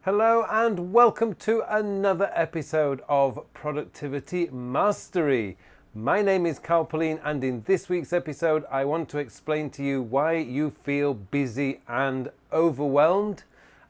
Hello and welcome to another episode of Productivity Mastery. My name is Carl Pauline, and in this week's episode I want to explain to you why you feel busy and overwhelmed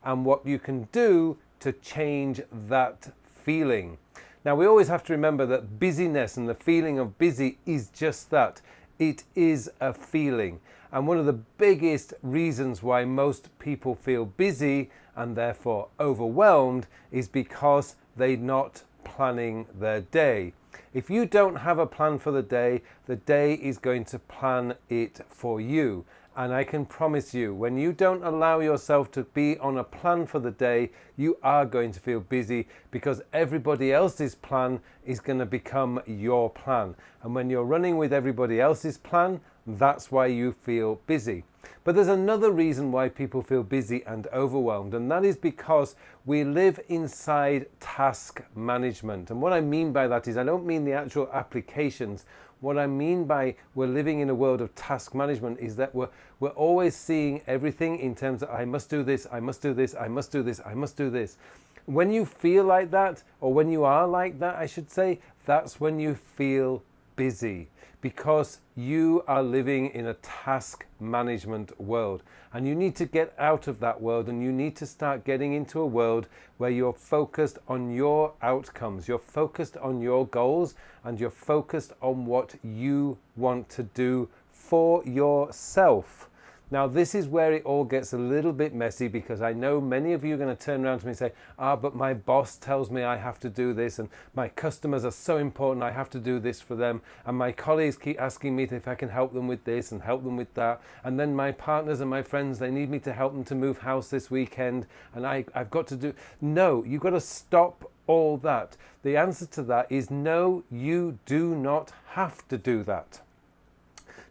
and what you can do to change that feeling. Now, we always have to remember that busyness and the feeling of busy is just that. It is a feeling. And one of the biggest reasons why most people feel busy and therefore overwhelmed is because they're not planning their day. If you don't have a plan for the day is going to plan it for you. And I can promise you, when you don't allow yourself to be on a plan for the day, you are going to feel busy because everybody else's plan is going to become your plan. And when you're running with everybody else's plan, that's why you feel busy. But there's another reason why people feel busy and overwhelmed, and that is because we live inside task management. And what I mean by that is I don't mean the actual applications. What I mean by we're living in a world of task management is that we're always seeing everything in terms of I must do this, I must do this, I must do this, I must do this. When you feel like that, or when you are like that, I should say, that's when you feel busy, because you are living in a task management world, and you need to get out of that world, and you need to start getting into a world where you're focused on your outcomes, you're focused on your goals, and you're focused on what you want to do for yourself. Now, this is where it all gets a little bit messy, because I know many of you are going to turn around to me and say, but my boss tells me I have to do this, and my customers are so important, I have to do this for them, and my colleagues keep asking me if I can help them with this and help them with that, and then my partners and my friends, they need me to help them to move house this weekend, and I've got to do... No, you've got to stop all that. The answer to that is no, you do not have to do that.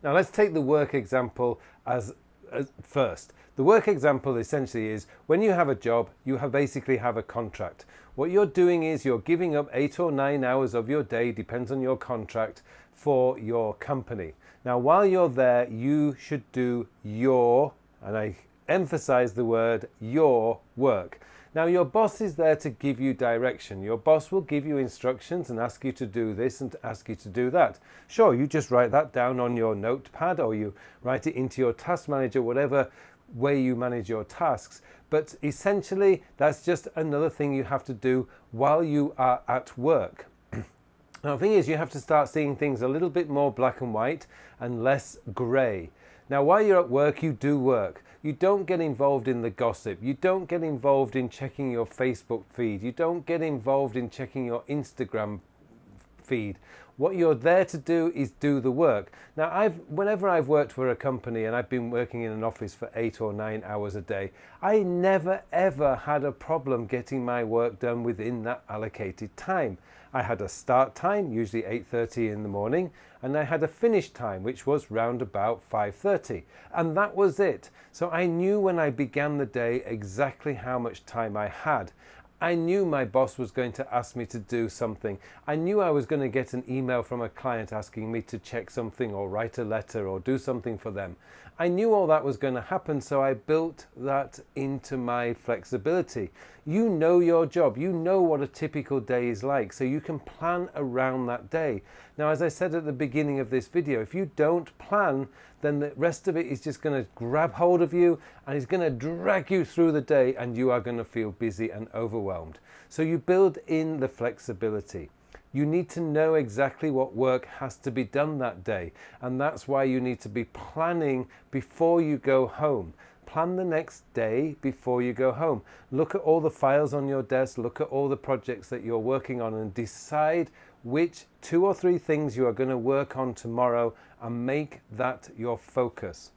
Now, let's take the work example as first. The work example essentially is when you have a job, you basically have a contract. What you're doing is you're giving up 8 or 9 hours of your day, depends on your contract, for your company. Now, while you're there, you should do your, and I emphasize the word, your work. Now, your boss is there to give you direction. Your boss will give you instructions and ask you to do this and to ask you to do that. Sure, you just write that down on your notepad, or you write it into your task manager, whatever way you manage your tasks. But essentially, that's just another thing you have to do while you are at work. Now, the thing is, you have to start seeing things a little bit more black and white and less grey. Now, while you're at work, you do work. You don't get involved in the gossip. You don't get involved in checking your Facebook feed. You don't get involved in checking your Instagram feed. What you're there to do is do the work. Now, whenever I've worked for a company and I've been working in an office for 8 or 9 hours a day, I never ever had a problem getting my work done within that allocated time. I had a start time, usually 8:30 in the morning, and I had a finish time, which was round about 5:30, and that was it. So I knew when I began the day exactly how much time I had. I knew my boss was going to ask me to do something. I knew I was going to get an email from a client asking me to check something or write a letter or do something for them. I knew all that was going to happen, so I built that into my flexibility. You know your job. You know what a typical day is like, so you can plan around that day. Now, as I said at the beginning of this video, if you don't plan, then the rest of it is just going to grab hold of you and it's going to drag you through the day, and you are going to feel busy and overwhelmed. So you build in the flexibility. You need to know exactly what work has to be done that day, and that's why you need to be planning before you go home. Plan the next day before you go home. Look at all the files on your desk, look at all the projects that you're working on, and decide which 2 or 3 things you are going to work on tomorrow, and make that your focus.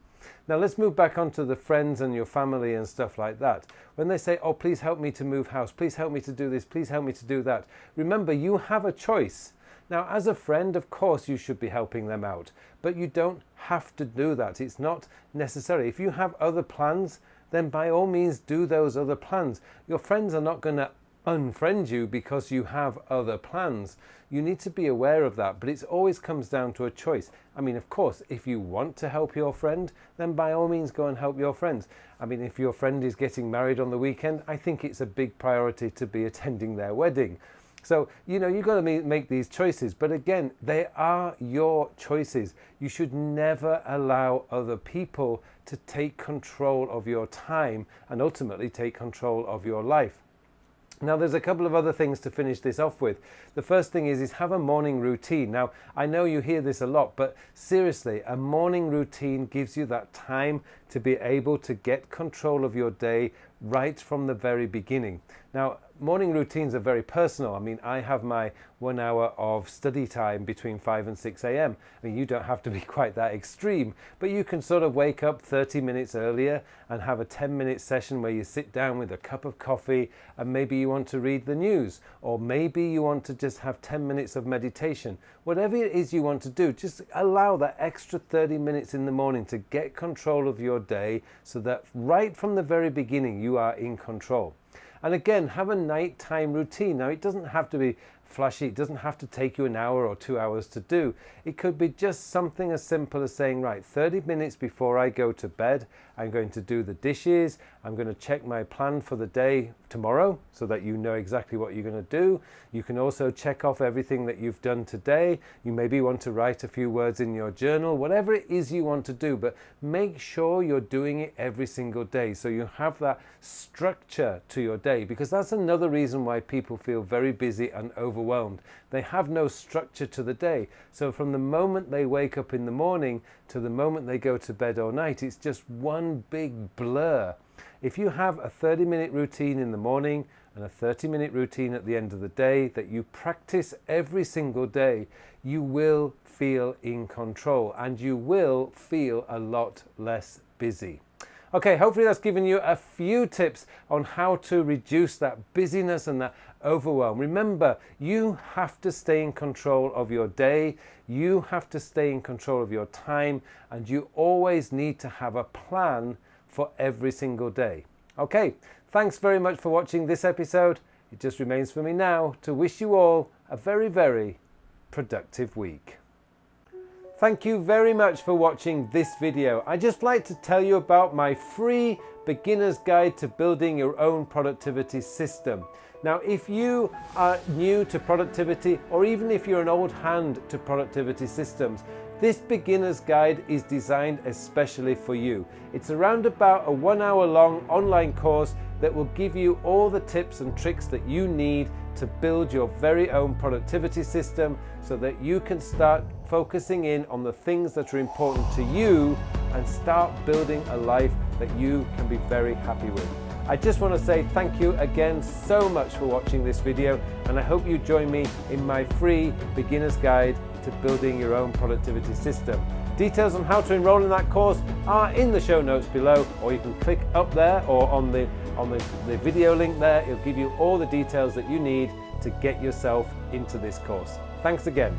Now, let's move back onto the friends and your family and stuff like that. When they say, oh, please help me to move house, please help me to do this, please help me to do that, remember, you have a choice. Now, as a friend, of course, you should be helping them out, but you don't have to do that. It's not necessary. If you have other plans, then by all means do those other plans. Your friends are not going to unfriend you because you have other plans. You need to be aware of that, but it always comes down to a choice. I mean, of course, if you want to help your friend, then by all means go and help your friends. I mean, if your friend is getting married on the weekend, I think it's a big priority to be attending their wedding. So, you've got to make these choices. But again, they are your choices. You should never allow other people to take control of your time and ultimately take control of your life. Now, there's a couple of other things to finish this off with. The first thing is have a morning routine. Now, I know you hear this a lot, but seriously, a morning routine gives you that time to be able to get control of your day right from the very beginning. Now, morning routines are very personal. I mean, I have my 1 hour of study time between 5 and 6 a.m. I mean, you don't have to be quite that extreme, but you can sort of wake up 30 minutes earlier and have a 10-minute session where you sit down with a cup of coffee and maybe you want to read the news, or maybe you want to just have 10 minutes of meditation. Whatever it is you want to do, just allow that extra 30 minutes in the morning to get control of your day so that right from the very beginning you are in control. And again, have a nighttime routine. Now, it doesn't have to be flashy. It doesn't have to take you an hour or 2 hours to do. It could be just something as simple as saying, right, 30 minutes before I go to bed, I'm going to do the dishes. I'm going to check my plan for the day tomorrow so that you know exactly what you're going to do. You can also check off everything that you've done today. You maybe want to write a few words in your journal, whatever it is you want to do, but make sure you're doing it every single day so you have that structure to your day, because that's another reason why people feel very busy and overwhelmed. They have no structure to the day. So from the moment they wake up in the morning to the moment they go to bed or night, it's just one big blur. If you have a 30-minute routine in the morning and a 30-minute routine at the end of the day that you practice every single day, you will feel in control and you will feel a lot less busy. Okay, hopefully that's given you a few tips on how to reduce that busyness and that overwhelm. Remember, you have to stay in control of your day, you have to stay in control of your time, and you always need to have a plan for every single day. Okay, thanks very much for watching this episode. It just remains for me now to wish you all a very, very productive week. Thank you very much for watching this video. I'd just like to tell you about my free beginner's guide to building your own productivity system. Now, if you are new to productivity, or even if you're an old hand to productivity systems, this beginner's guide is designed especially for you. It's around about a 1 hour long online course that will give you all the tips and tricks that you need to build your very own productivity system so that you can start focusing in on the things that are important to you and start building a life that you can be very happy with. I just want to say thank you again so much for watching this video, and I hope you join me in my free beginner's guide to building your own productivity system. Details on how to enroll in that course are in the show notes below, or you can click up there or on the video link there. It'll give you all the details that you need to get yourself into this course. Thanks again.